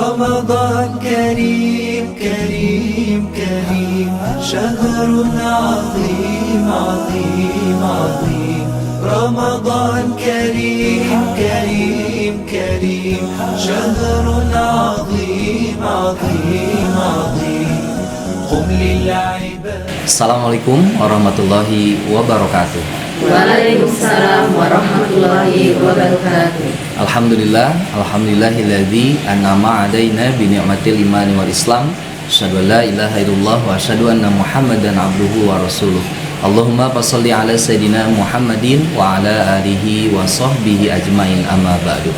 رمضان كريم كريم كريم شهر عظيم عظيم عظيم رمضان كريم كريم كريم شهر عظيم عظيم عظيم قم للعباد. Assalamualaikum warahmatullahi wabarakatuh. Waalaikumsalam warahmatullahi wabarakatuh. Alhamdulillahilladzi an'ama 'alaina bi ni'matil imani wal islam. Asyhadu an la ilaha illallah wa asyhadu anna Muhammadan 'abduhu wa rasuluh. Allahumma shalli 'ala sayidina Muhammadin wa 'ala alihi wa sahbihi ajmain, amma ba'du.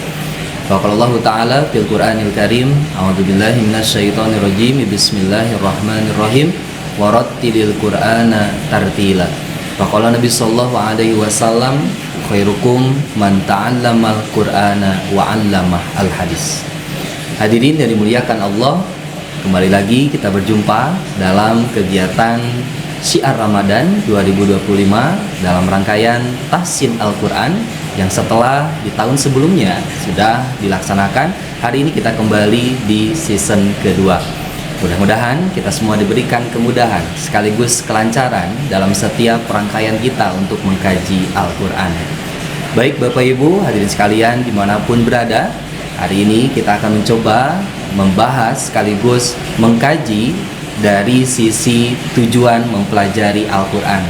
Faqalallahu ta'ala fil Qur'anil Karim, a'udzubillahi minasyaitonir rajim. Bismillahirrahmanirrahim. Warattilil Qur'ana tartila. Faqala Nabi sallallahu alaihi wasallam, khairukum man ta'allamal Qur'ana wa 'allamah al-hadis. Hadirin yang dimuliakan Allah, kembali lagi kita berjumpa dalam kegiatan Syiar Ramadan 2025 dalam rangkaian Tahsin Al-Quran yang setelah di tahun sebelumnya sudah dilaksanakan. Hari ini kita kembali di season kedua. Mudah-mudahan kita semua diberikan kemudahan sekaligus kelancaran dalam setiap rangkaian kita untuk mengkaji Al-Quran. Baik Bapak Ibu hadirin sekalian dimanapun berada, hari ini kita akan mencoba membahas sekaligus mengkaji dari sisi tujuan mempelajari Al-Quran.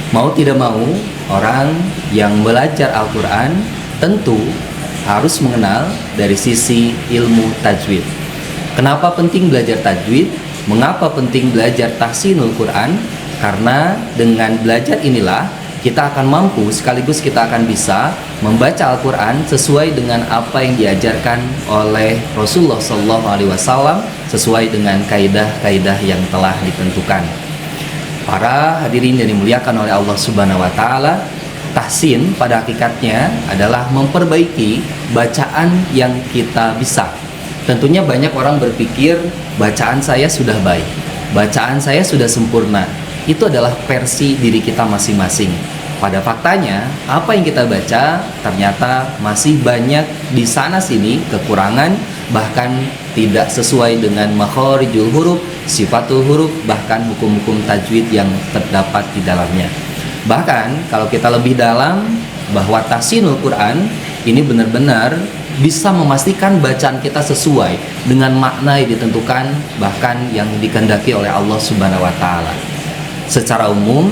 Mau tidak mau, orang yang belajar Al-Quran tentu harus mengenal dari sisi ilmu tajwid. Kenapa penting belajar tajwid? Mengapa penting belajar tahsinul Quran? Karena dengan belajar inilah kita akan mampu sekaligus kita akan bisa membaca Al-Quran sesuai dengan apa yang diajarkan oleh Rasulullah SAW, sesuai dengan kaidah-kaidah yang telah ditentukan. Para hadirin yang dimuliakan oleh Allah Subhanahu wa Ta'ala, tahsin pada hakikatnya adalah memperbaiki bacaan yang kita bisa. Tentunya banyak orang berpikir bacaan saya sudah baik, bacaan saya sudah sempurna. Itu adalah versi diri kita masing-masing. Pada faktanya, apa yang kita baca ternyata masih banyak di sana sini kekurangan, bahkan tidak sesuai dengan makharijul huruf, sifatul huruf, bahkan hukum-hukum tajwid yang terdapat di dalamnya. Bahkan kalau kita lebih dalam, bahwa tahsinul Quran ini benar-benar bisa memastikan bacaan kita sesuai dengan makna yang ditentukan, bahkan yang dikehendaki oleh Allah Subhanahu wa Ta'ala. Secara umum,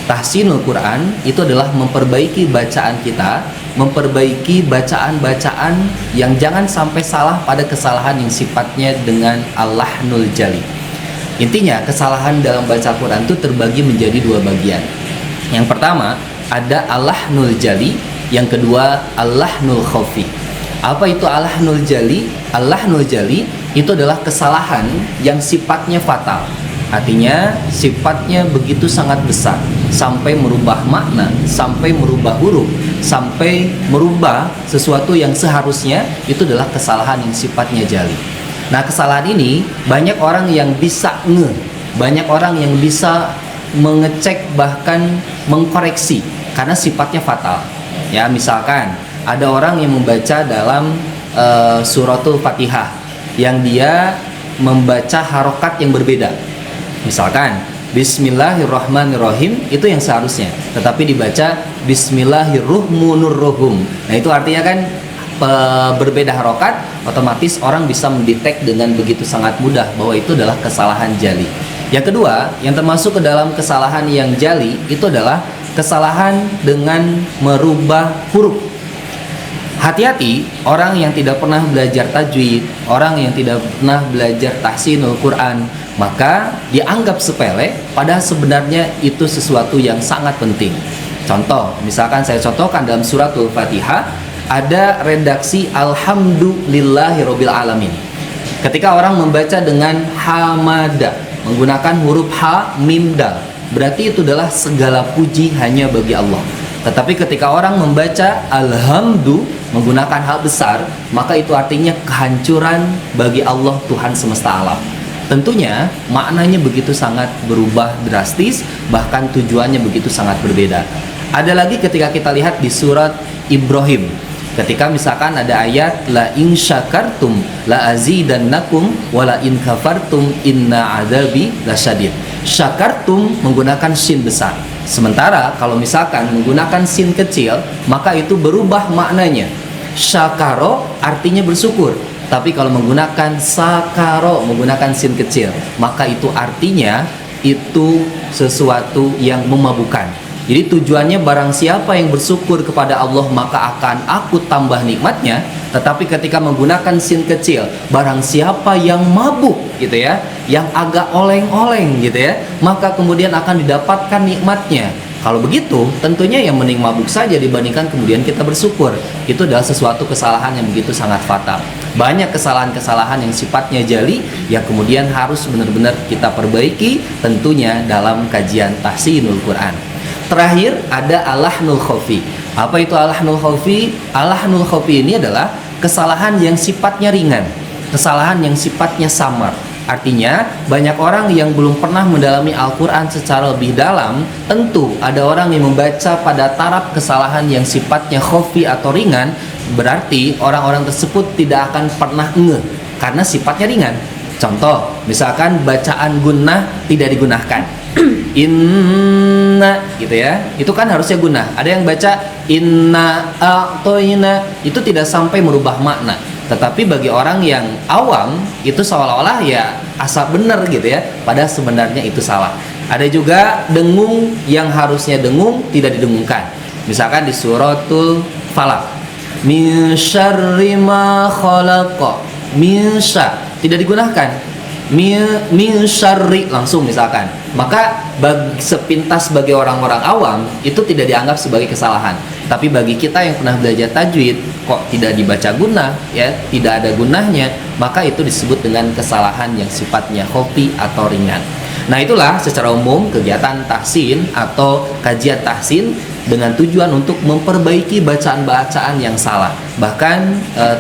tahsinul Quran itu adalah memperbaiki bacaan kita, memperbaiki bacaan-bacaan yang jangan sampai salah pada kesalahan yang sifatnya dengan al-lahnul jali. Intinya, kesalahan dalam baca Quran itu terbagi menjadi dua bagian. Yang pertama, ada al-lahnul jali, yang kedua al-lahnul khafi. Apa itu al-lahnul jali? Al-lahnul jali itu adalah kesalahan yang sifatnya fatal. Artinya sifatnya begitu sangat besar, sampai merubah makna, sampai merubah huruf, sampai merubah sesuatu yang seharusnya. Itu adalah kesalahan yang sifatnya jali. Nah, kesalahan ini banyak orang yang bisa banyak orang yang bisa mengecek, bahkan mengkoreksi karena sifatnya fatal. Ya, misalkan ada orang yang membaca dalam suratul Fatihah yang dia membaca harokat yang berbeda. Misalkan Bismillahirrahmanirrahim itu yang seharusnya, tetapi dibaca Bismillahirrahmanirrahim. Nah, itu artinya kan berbeda harokat, otomatis orang bisa mendetek dengan begitu sangat mudah bahwa itu adalah kesalahan jali. Yang kedua, yang termasuk ke dalam kesalahan yang jali itu adalah kesalahan dengan merubah huruf. Hati-hati orang yang tidak pernah belajar tajwid, orang yang tidak pernah belajar tahsinul Quran, maka dianggap sepele, padahal sebenarnya itu sesuatu yang sangat penting. Contoh, misalkan saya contohkan dalam suratul Fatihah ada redaksi alhamdulillahirabbil alamin. Ketika orang membaca dengan hamada menggunakan huruf ha, mim, dal, berarti itu adalah segala puji hanya bagi Allah. Tetapi ketika orang membaca alhamdu menggunakan hal besar, maka itu artinya kehancuran bagi Allah Tuhan semesta alam. Tentunya maknanya begitu sangat berubah drastis, bahkan tujuannya begitu sangat berbeda. Ada lagi ketika kita lihat di surat Ibrahim. Ketika misalkan ada ayat la in syakartum la azidannakum wa la in kafartum inna adzabi lasyadid. Syakartum menggunakan sin besar. Sementara kalau misalkan menggunakan sin kecil, maka itu berubah maknanya. Syakaro artinya bersyukur. Tapi kalau menggunakan sakaro, menggunakan sin kecil, maka itu artinya itu sesuatu yang memabukkan. Jadi tujuannya barang siapa yang bersyukur kepada Allah maka akan aku tambah nikmatnya. Tetapi ketika menggunakan sin kecil, barang siapa yang mabuk gitu ya, yang agak oleng-oleng gitu ya, maka kemudian akan didapatkan nikmatnya. Kalau begitu, tentunya yang mending mabuk saja dibandingkan kemudian kita bersyukur. Itu adalah sesuatu kesalahan yang begitu sangat fatal. Banyak kesalahan-kesalahan yang sifatnya jali yang kemudian harus benar-benar kita perbaiki tentunya dalam kajian tahsinul Quran. Terakhir ada alahnul khofi. Apa itu alahnul khofi? Alahnul khofi ini adalah kesalahan yang sifatnya ringan, kesalahan yang sifatnya samar. Artinya banyak orang yang belum pernah mendalami Al-Quran secara lebih dalam. Tentu ada orang yang membaca pada taraf kesalahan yang sifatnya khofi atau ringan. Berarti orang-orang tersebut tidak akan pernah ngeh karena sifatnya ringan. Contoh, misalkan bacaan gunnah tidak digunakan. Inna gitu ya, itu kan harusnya gunnah. Ada yang baca inna a'toina, itu tidak sampai merubah makna. Tetapi bagi orang yang awam itu seolah-olah ya asal benar gitu ya, padahal sebenarnya itu salah. Ada juga dengung yang harusnya dengung tidak didengungkan. Misalkan di suratul Falaq, min syarri ma khalaqa, min tidak digunakan, min syarri langsung misalkan. Maka sepintas bagi orang-orang awam itu tidak dianggap sebagai kesalahan. Tapi bagi kita yang pernah belajar tajwid, kok tidak dibaca gunnah ya, tidak ada gunnahnya, maka itu disebut dengan kesalahan yang sifatnya khofi atau ringan. Nah, itulah secara umum kegiatan tahsin atau kajian tahsin dengan tujuan untuk memperbaiki bacaan-bacaan yang salah. Bahkan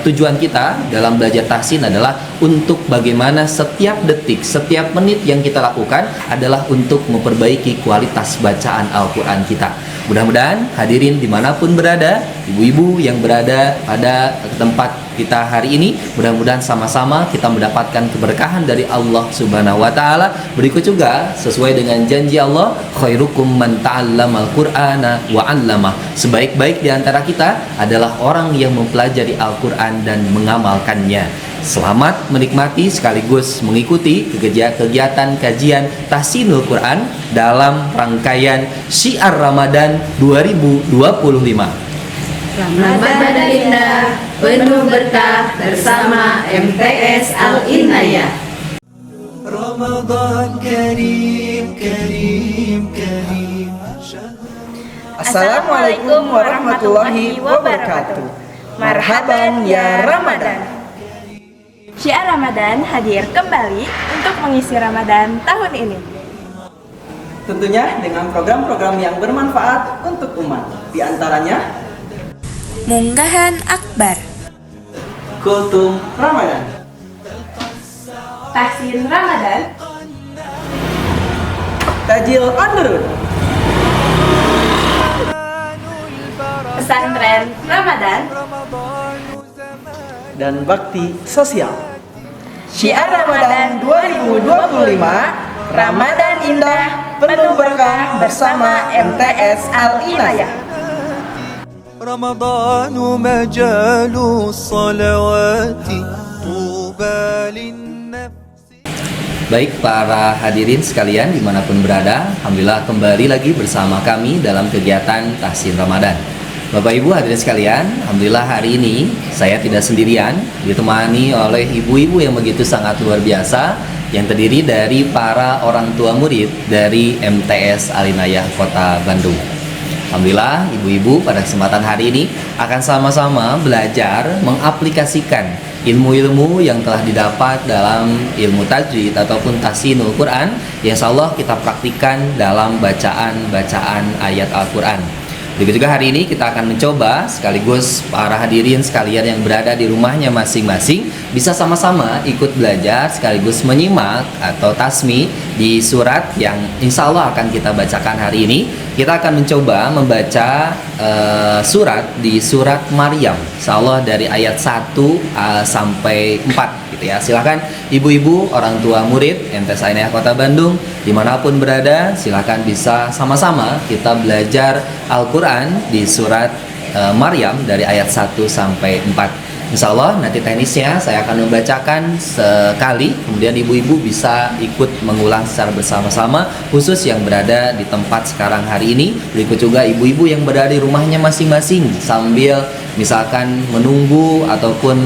tujuan kita dalam belajar tahsin adalah untuk bagaimana setiap detik, setiap menit yang kita lakukan adalah untuk memperbaiki kualitas bacaan Al-Quran kita. Mudah-mudahan hadirin dimanapun berada, ibu-ibu yang berada pada tempat kita hari ini, mudah-mudahan sama-sama kita mendapatkan keberkahan dari Allah Subhanahu wa taala. Berikut juga sesuai dengan janji Allah, khairukum man ta'allamal Qur'ana wa 'allamah. Sebaik-baik di antara kita adalah orang yang mempelajari Al-Qur'an dan mengamalkannya. Selamat menikmati sekaligus mengikuti kegiatan kajian tahsinul Quran dalam rangkaian Syiar Ramadan 2025. Ramadan indah, penuh berkah bersama MTS Al-Inayah. Ramadan Kareem, Kareem, Kareem. Assalamualaikum warahmatullahi wabarakatuh. Marhaban ya Ramadan. Syiar Ramadan hadir kembali untuk mengisi Ramadan tahun ini. Tentunya dengan program-program yang bermanfaat untuk umat. Di antaranya Munggahan Akbar, Kultum Ramadan, Tahsin Ramadan, Tajil on the road, Pesantren Ramadan, dan bakti sosial. Syiar Ramadan 2025, Ramadan indah, penuh berkah bersama MTS Al-Inayah. رمضان مجال الصلوات طوبى للنفس. Baik para hadirin sekalian dimanapun berada, alhamdulillah kembali lagi bersama kami dalam kegiatan tahsin Ramadan. Bapak Ibu hadirin sekalian, alhamdulillah hari ini saya tidak sendirian, ditemani oleh ibu-ibu yang begitu sangat luar biasa yang terdiri dari para orang tua murid dari MTS Al-Inayah Kota Bandung. Alhamdulillah ibu-ibu pada kesempatan hari ini akan sama-sama belajar mengaplikasikan ilmu-ilmu yang telah didapat dalam ilmu tajwid ataupun tahsinul Quran yang insyaallah kita praktikkan dalam bacaan-bacaan ayat Al-Quran. Begitu juga hari ini kita akan mencoba sekaligus para hadirin sekalian yang berada di rumahnya masing-masing bisa sama-sama ikut belajar sekaligus menyimak atau tasmi di surat yang insya Allah akan kita bacakan hari ini, Kita akan mencoba membaca surat di surat Maryam, insyaallah dari ayat 1 sampai 4 gitu ya. Silakan ibu-ibu, orang tua murid MTS Ainayah Kota Bandung dimanapun berada, silakan bisa sama-sama kita belajar Al-Quran di surat Maryam dari ayat 1 sampai 4. Insya Allah nanti teknisnya saya akan membacakan sekali, kemudian ibu-ibu bisa ikut mengulang secara bersama-sama, khusus yang berada di tempat sekarang hari ini. Berikut juga ibu-ibu yang berada di rumahnya masing-masing sambil misalkan menunggu ataupun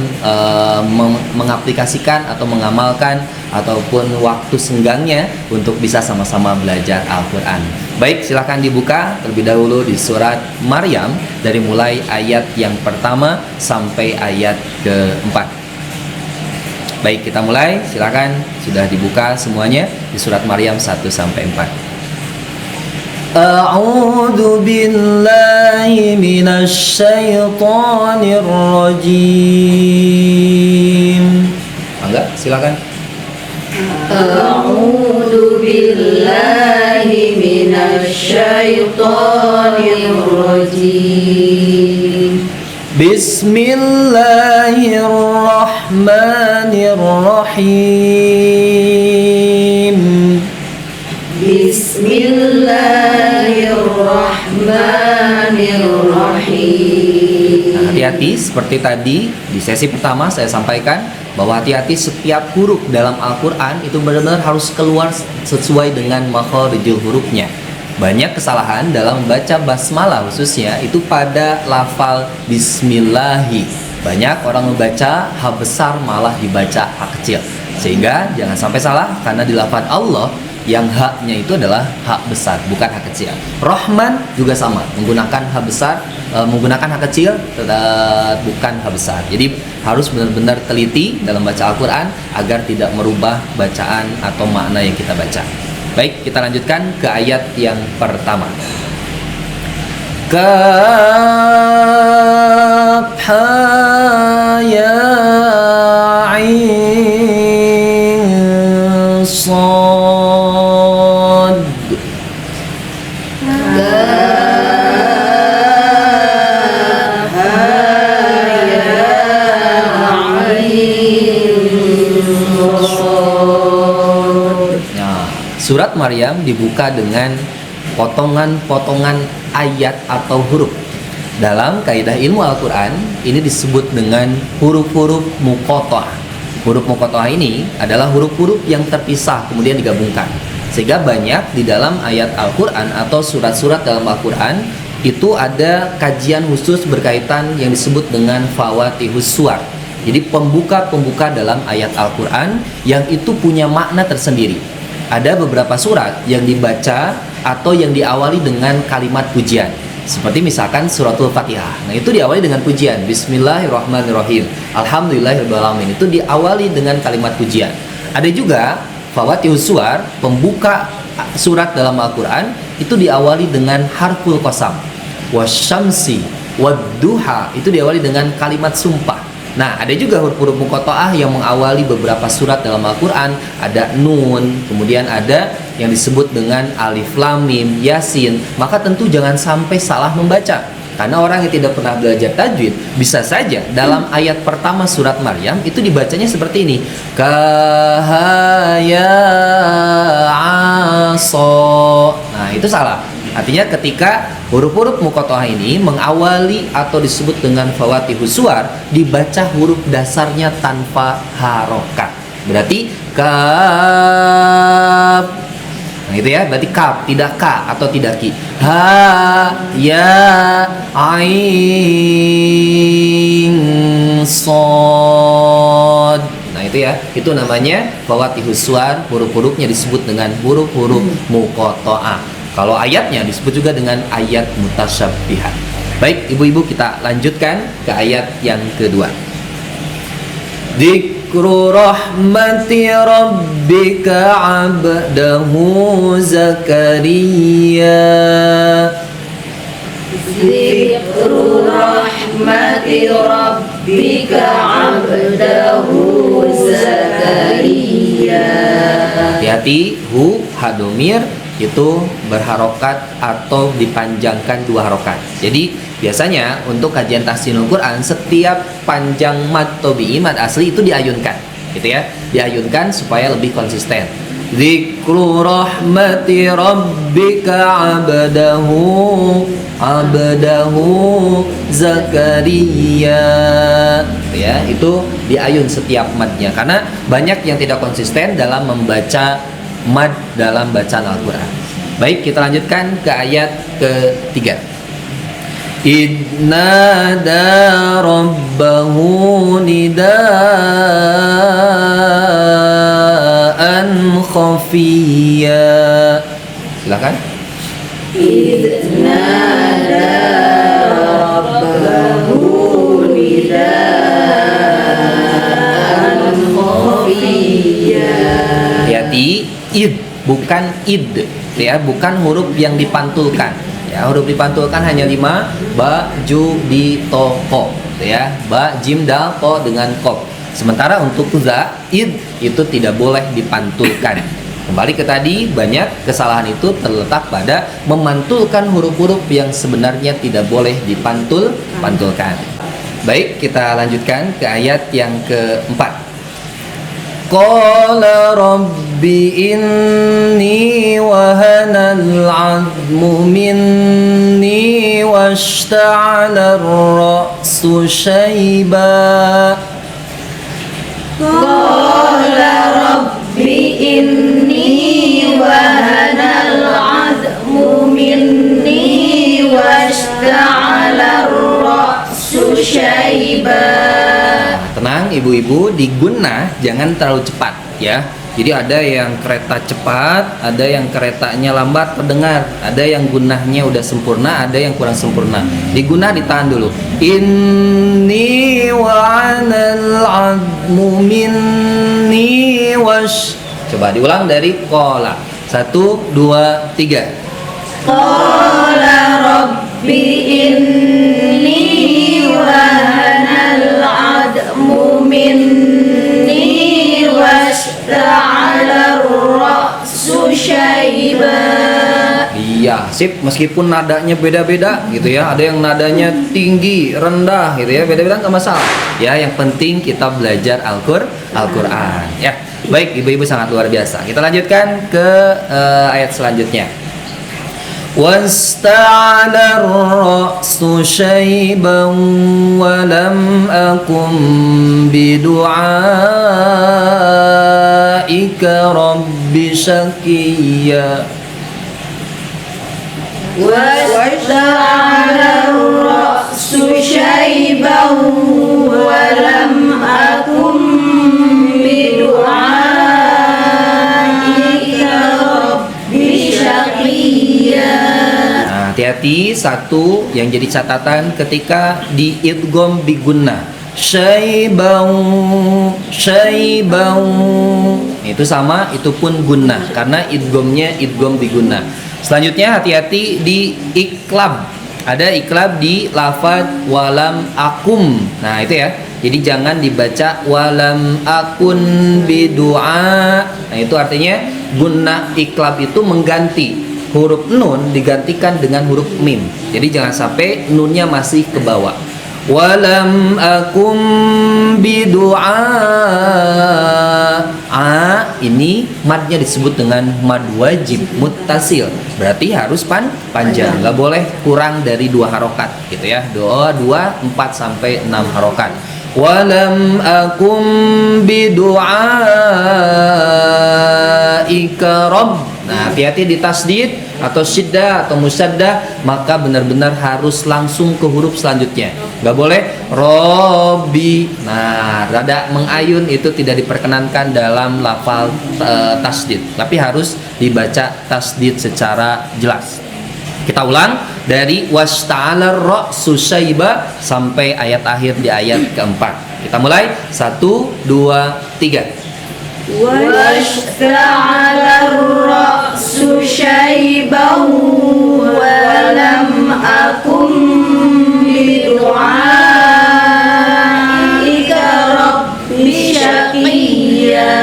mengaplikasikan atau mengamalkan ataupun waktu senggangnya untuk bisa sama-sama belajar Al-Quran. Baik, silakan dibuka terlebih dahulu di surat Maryam dari mulai ayat yang pertama sampai ayat keempat. Baik, kita mulai. Silakan, sudah dibuka semuanya di surat Maryam 1 sampai 4. A'udzu billahi minasy syaithanir rajim. Mangga, silakan. A'udzu billahi minasy syaithanir rajim. Bismillahirrahmanirrahim. Bismillahirrahmanirrahim. Nah, hati-hati seperti tadi di sesi pertama saya sampaikan bahwa hati-hati setiap huruf dalam Al-Quran itu benar-benar harus keluar sesuai dengan makharijul hurufnya. Banyak kesalahan dalam membaca basmalah khususnya itu pada lafal bismillahi. Banyak orang membaca H besar malah dibaca H kecil, sehingga jangan sampai salah karena di lafal Allah yang H-nya itu adalah H besar bukan H kecil. Rahman juga sama, menggunakan H besar, menggunakan H kecil bukan H besar. Jadi harus benar-benar teliti dalam baca Al-Quran agar tidak merubah bacaan atau makna yang kita baca. Baik, kita lanjutkan ke ayat yang pertama. Kaf ha ya ain sad. Surat Maryam dibuka dengan potongan-potongan ayat atau huruf. Dalam kaidah ilmu Al-Quran, ini disebut dengan huruf-huruf muqatta'ah. Huruf muqatta'ah ini adalah huruf-huruf yang terpisah kemudian digabungkan. Sehingga banyak di dalam ayat Al-Quran atau surat-surat dalam Al-Quran itu ada kajian khusus berkaitan yang disebut dengan fawatihus suwar. Jadi pembuka-pembuka dalam ayat Al-Quran yang itu punya makna tersendiri. Ada beberapa surat yang dibaca atau yang diawali dengan kalimat pujian. Seperti misalkan suratul Fatihah. Nah, itu diawali dengan pujian. Bismillahirrahmanirrahim. Alhamdulillahirrahmanirrahim. Itu diawali dengan kalimat pujian. Ada juga fawatihus suwar, pembuka surat dalam Al-Quran, itu diawali dengan harful qasam. Wasyamsi, wadduha, itu diawali dengan kalimat sumpah. Nah, ada juga huruf-huruf muqatta'ah yang mengawali beberapa surat dalam Al-Quran. Ada nun, kemudian ada yang disebut dengan alif lam mim, yasin. Maka tentu jangan sampai salah membaca. Karena orang yang tidak pernah belajar tajwid bisa saja dalam ayat pertama surat Maryam itu dibacanya seperti ini. Kahaya aso. Nah, itu salah. Artinya ketika huruf-huruf muqatta'ah ini mengawali atau disebut dengan fawatihus suwar, dibaca huruf dasarnya tanpa harokat. Berarti kaf. Nah, itu ya, berarti kaf, tidak ka atau tidak ki. Ha ya ain sad. Nah, itu ya, itu namanya fawatihus suwar. Huruf-hurufnya disebut dengan huruf-huruf muqatta'ah. Kalau ayatnya disebut juga dengan ayat mutasyabihat. Baik, ibu-ibu, kita lanjutkan ke ayat yang kedua. Dzikru rahmati rabbika 'abdahu Zakaria. Dzikru rahmati rabbika 'abdahu Zakaria. Hati-hati, hu hadomir itu berharokat atau dipanjangkan 2 harokat. Jadi biasanya untuk kajian tahsinul Quran setiap panjang mad tobi'i, mad asli itu diayunkan, gitu ya, diayunkan supaya lebih konsisten. Dzikru rahmati rabbika abdahu Zakaria, ya, itu diayun setiap madnya karena banyak yang tidak konsisten dalam membaca mad dalam bacaan Al-Quran. Baik, kita lanjutkan ke ayat ketiga. Idnada rabbahu nidaan khafiyya. Silakan. Idnada rabbahu nidaan khafiyya. Hati-hati, id bukan id, ya, bukan huruf yang dipantulkan. Ya, huruf dipantulkan hanya 5, ba, ju, di, to, ko, ya, ba, jim, dal, ko dengan kop. Sementara untuk za, id itu tidak boleh dipantulkan. Kembali ke tadi, banyak kesalahan itu terletak pada memantulkan huruf-huruf yang sebenarnya tidak boleh dipantulkan. Baik, kita lanjutkan ke ayat yang keempat. Qala rabbi inni wahanal 'azmu minni washta'ala ar-ra'su shayba. Qala rabbi inni wahanal 'azmu minni washta'ala ar-ra'su shayba. Tenang ibu-ibu, di gunnah jangan terlalu cepat, ya. Jadi ada yang kereta cepat, ada yang keretanya lambat terdengar, ada yang gunnahnya udah sempurna, ada yang kurang sempurna. Di gunnah ditahan dulu. Inni wa'anal 'azmu minni wash. Coba diulang dari qala. 1, 2, 3. Qala rabbi inni wahanal 'azmu minni washta'ala ar-ra'su shayba. Iya, sip. Meskipun nadanya beda-beda gitu ya. Ada yang nadanya tinggi, rendah gitu ya. Beda-beda nggak masalah. Ya, yang penting kita belajar Al-Qur'an. Ya, baik ibu-ibu, sangat luar biasa. Kita lanjutkan ke ayat selanjutnya. Wasta'ala ar-ra'su shayban wa lam akum bidu'aika rabbi syaqiyya. Wasta'ala ar-ra'su shayban wa lam akum bidu'aika rabbi syaqiyya. Hati-hati, satu yang jadi catatan ketika di idgham bi gunnah. Syaibau. Itu sama, itu pun gunnah karena idghamnya idgham bi gunnah. Selanjutnya hati-hati di iklab. Ada iklab di lafaz walam akum. Nah, itu ya. Jadi jangan dibaca walam akun bidu'a. Nah, itu artinya gunnah iklab itu mengganti huruf nun digantikan dengan huruf mim. Jadi jangan sampai nunnya masih ke bawah. Walam akum bidu'a. Ini madnya disebut dengan mad wajib muttasil. Berarti harus panjang. Nggak boleh kurang dari 2 harokat gitu ya. 2, 4 sampai 6 harokat. Walam akum bidu'aika rabb. Nah, hati-hati di tasdid atau syiddah atau musaddah, maka benar-benar harus langsung ke huruf selanjutnya. Nggak boleh Robbi. Nah, rada mengayun itu tidak diperkenankan dalam lafal tasdid, tapi harus dibaca tasdid secara jelas. Kita ulang dari wasta'ala ar-ra'su shayba sampai ayat akhir di ayat keempat. Kita mulai 1, 2, 3. Washta'ala ar-ra'su shayban wa lam akum bidu'aika rabbi syaqiyya.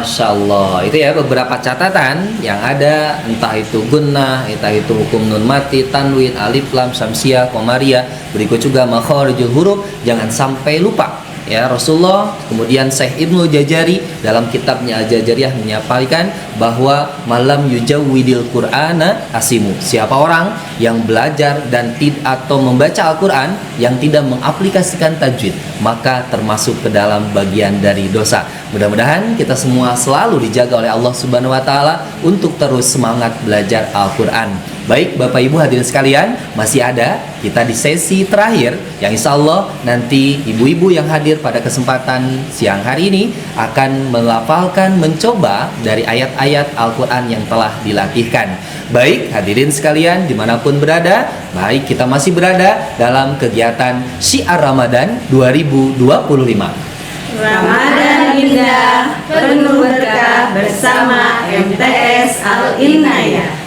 Masya Allah. Itu ya beberapa catatan yang ada, entah itu gunnah, entah itu hukum nun mati, tanwin, alif lam, syamsiah, qamariyah. Berikut juga makharijul huruf, jangan sampai lupa. Ya, Rasulullah, kemudian Syekh Ibnu Jazari dalam kitabnya Al-Jajariyah menyampaikan bahwa malam yujawwidil Qur'ana asimu. Siapa orang yang belajar dan atau membaca Al-Qur'an yang tidak mengaplikasikan tajwid, maka termasuk ke dalam bagian dari dosa. Mudah-mudahan kita semua selalu dijaga oleh Allah Subhanahu wa taala untuk terus semangat belajar Al-Qur'an. Baik Bapak Ibu hadirin sekalian, masih ada kita di sesi terakhir yang insya Allah nanti ibu-ibu yang hadir pada kesempatan siang hari ini akan melafalkan, mencoba dari ayat-ayat Al-Quran yang telah dilatihkan. Baik hadirin sekalian dimanapun berada, baik kita masih berada dalam kegiatan Syiar Ramadan 2025. Ramadan indah, penuh berkah bersama MTS Al-Inayah.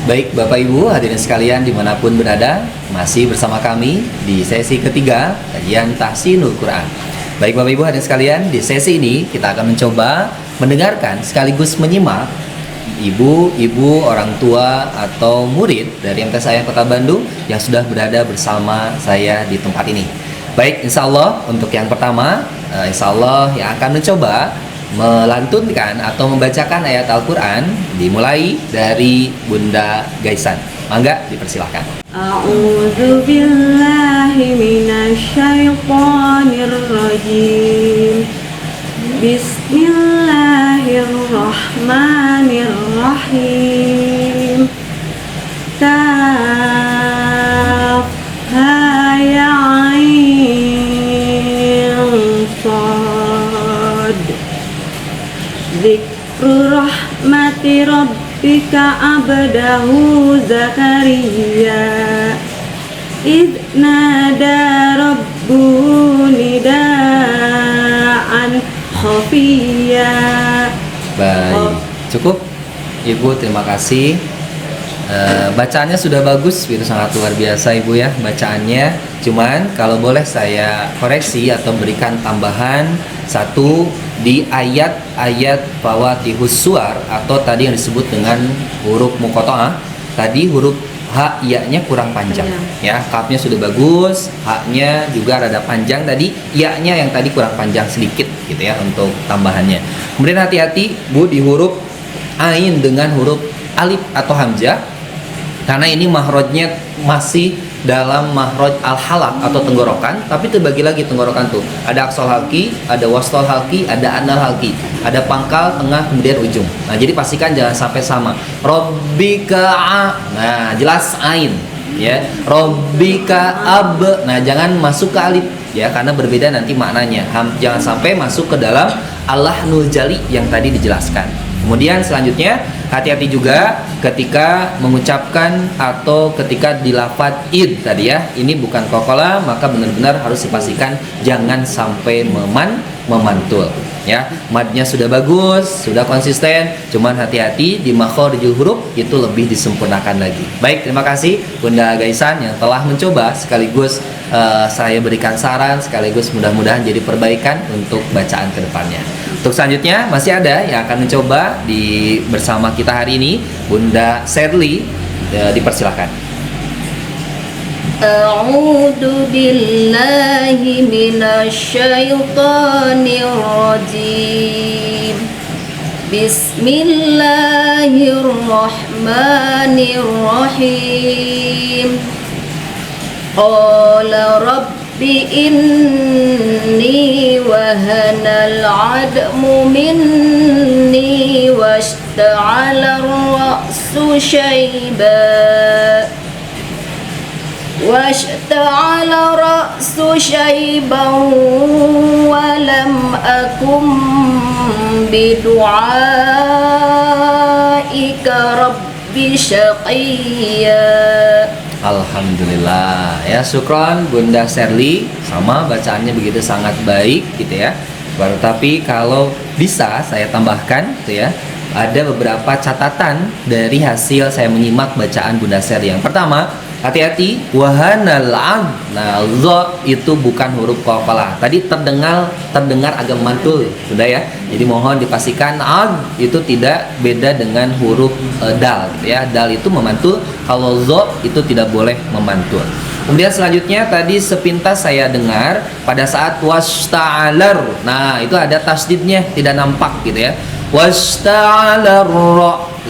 Baik Bapak Ibu hadirin sekalian dimanapun berada, masih bersama kami di sesi ketiga kajian Tahsinul Quran. Baik Bapak Ibu hadirin sekalian, di sesi ini kita akan mencoba mendengarkan sekaligus menyimak ibu-ibu, orang tua atau murid dari MTS Ayah Kota Bandung yang sudah berada bersama saya di tempat ini. Baik, insya Allah untuk yang pertama, insya Allah yang akan mencoba melantunkan atau membacakan ayat Al-Quran dimulai dari Bunda Gaisan. Mangga dipersilahkan. A'udzu billahi minasyaitonir rajim. Bismillahirrahmanirrahim. Kaf ha ya ain sad. Zikru rahmati rabbika abdahu Zakaria idh nada rabbuhu nidaan khafiyya. Baik, cukup Ibu, terima kasih. Bacaannya sudah bagus, itu sangat luar biasa Ibu ya bacaannya. Cuman kalau boleh saya koreksi atau berikan tambahan satu di ayat-ayat Fawatihus Suwar atau tadi yang disebut dengan huruf muqatta'ah, tadi huruf ha ya-nya kurang panjang ya. Kafnya sudah bagus, ha-nya juga rada panjang, tadi ya-nya yang tadi kurang panjang sedikit gitu ya untuk tambahannya. Kemudian hati-hati Bu di huruf ain dengan huruf alif atau hamzah, karena ini mahrojnya masih dalam mahroj al-halaq atau tenggorokan, tapi terbagi lagi tenggorokan tuh. Ada aksol halki, ada wasol halki, ada anal halki, ada pangkal, tengah, kemudian ujung. Nah, jadi pastikan jangan sampai sama. Robbika a, nah jelas ain, ya. Robbika ab, nah jangan masuk ke alif, ya, karena berbeda nanti maknanya. Jangan sampai masuk ke dalam al-lahnul jali yang tadi dijelaskan. Kemudian selanjutnya hati-hati juga ketika mengucapkan atau ketika dilafadz id tadi ya, ini bukan kokola, maka benar-benar harus dipastikan jangan sampai memantul ya. Madnya sudah bagus, sudah konsisten, cuman hati-hati di makharijul huruf itu lebih disempurnakan lagi. Baik, terima kasih Bunda Gaisan yang telah mencoba, sekaligus saya berikan saran, sekaligus mudah-mudahan jadi perbaikan untuk bacaan ke depannya. Untuk selanjutnya masih ada yang akan mencoba bersama kita hari ini, Bunda Serly, dipersilakan. A'udzu billahi minasyaitonir rajim. Bismillahirrahmanirrahim. Qala rabbi inni wahanal 'admu minni washta'ala ar-ra'su shayban wa lam akum bidu'aika rabbi shaqiyya. Alhamdulillah ya, syukron Bunda Sherly, sama bacaannya begitu sangat baik gitu ya. Baru tapi kalau bisa saya tambahkan gitu ya, ada beberapa catatan dari hasil saya menyimak bacaan Bunda Sherly. Yang pertama, hati-hati, wahanal ad. Nah, zo itu bukan huruf qalqalah. Tadi terdengar agak mantul, sudah ya. Jadi mohon dipastikan ad itu tidak beda dengan huruf dal gitu ya. Dal itu memantul, kalau zo itu tidak boleh memantul. Kemudian selanjutnya tadi sepintas saya dengar pada saat wasta'alar. Nah, itu ada tasdidnya, tidak nampak gitu ya. Wasta'alar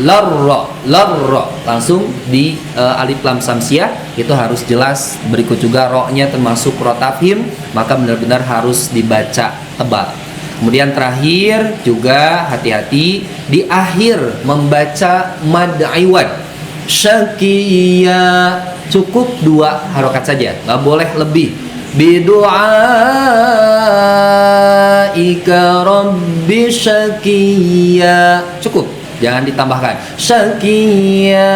larra langsung di alif lam samsiah itu harus jelas. Berikut juga ro-nya termasuk ro tafhim, maka benar-benar harus dibaca tebal. Kemudian terakhir juga hati-hati di akhir membaca mad iwad. Syakiya, cukup 2 harokat saja, nggak boleh lebih. Bidu'aika rabbi syakiya, cukup, jangan ditambahkan syakiya,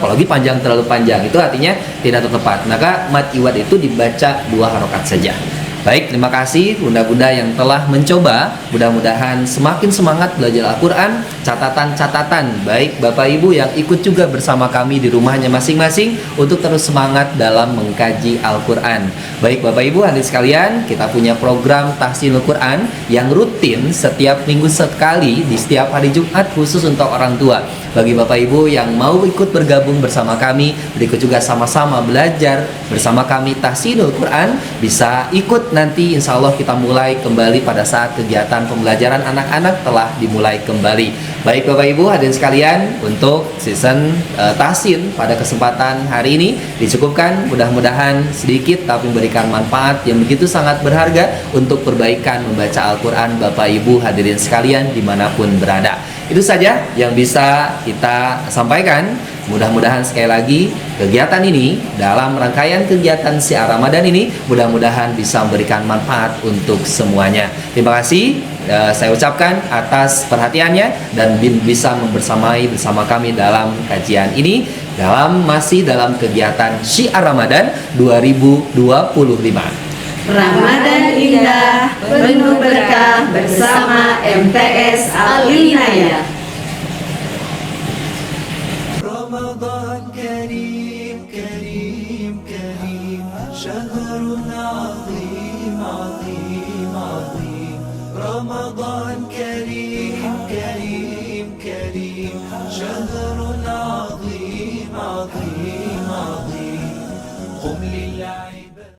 apalagi panjang, terlalu panjang itu artinya tidak tepat. Maka mad iwad itu dibaca 2 harokat saja. Baik, terima kasih bunda-bunda yang telah mencoba. Mudah-mudahan semakin semangat belajar Al-Quran. Catatan-catatan baik Bapak Ibu yang ikut juga bersama kami di rumahnya masing-masing untuk terus semangat dalam mengkaji Al-Quran. Baik Bapak Ibu hadirin sekalian, kita punya program tahsinul Quran yang rutin setiap minggu sekali di setiap hari Jumat khusus untuk orang tua. Bagi Bapak Ibu yang mau ikut bergabung bersama kami, berikut juga sama-sama belajar bersama kami tahsinul Quran, bisa ikut. Nanti insya Allah kita mulai kembali pada saat kegiatan pembelajaran anak-anak telah dimulai kembali. Baik Bapak Ibu hadirin sekalian, untuk season tahsin pada kesempatan hari ini dicukupkan. Mudah-mudahan sedikit tapi memberikan manfaat yang begitu sangat berharga untuk perbaikan membaca Al-Quran Bapak Ibu hadirin sekalian dimanapun berada. Itu saja yang bisa kita sampaikan. Mudah-mudahan sekali lagi kegiatan ini dalam rangkaian kegiatan Syiar Ramadan ini mudah-mudahan bisa memberikan manfaat untuk semuanya. Terima kasih saya ucapkan atas perhatiannya dan bisa membersamai bersama kami dalam kajian ini masih dalam kegiatan Syiar Ramadan 2025. Ramadan indah, penuh berkah bersama MTS Al-Inayah. رمضان كريم كريم كريم شهر عظيم عظيم عظيم رمضان كريم كريم كريم شهر عظيم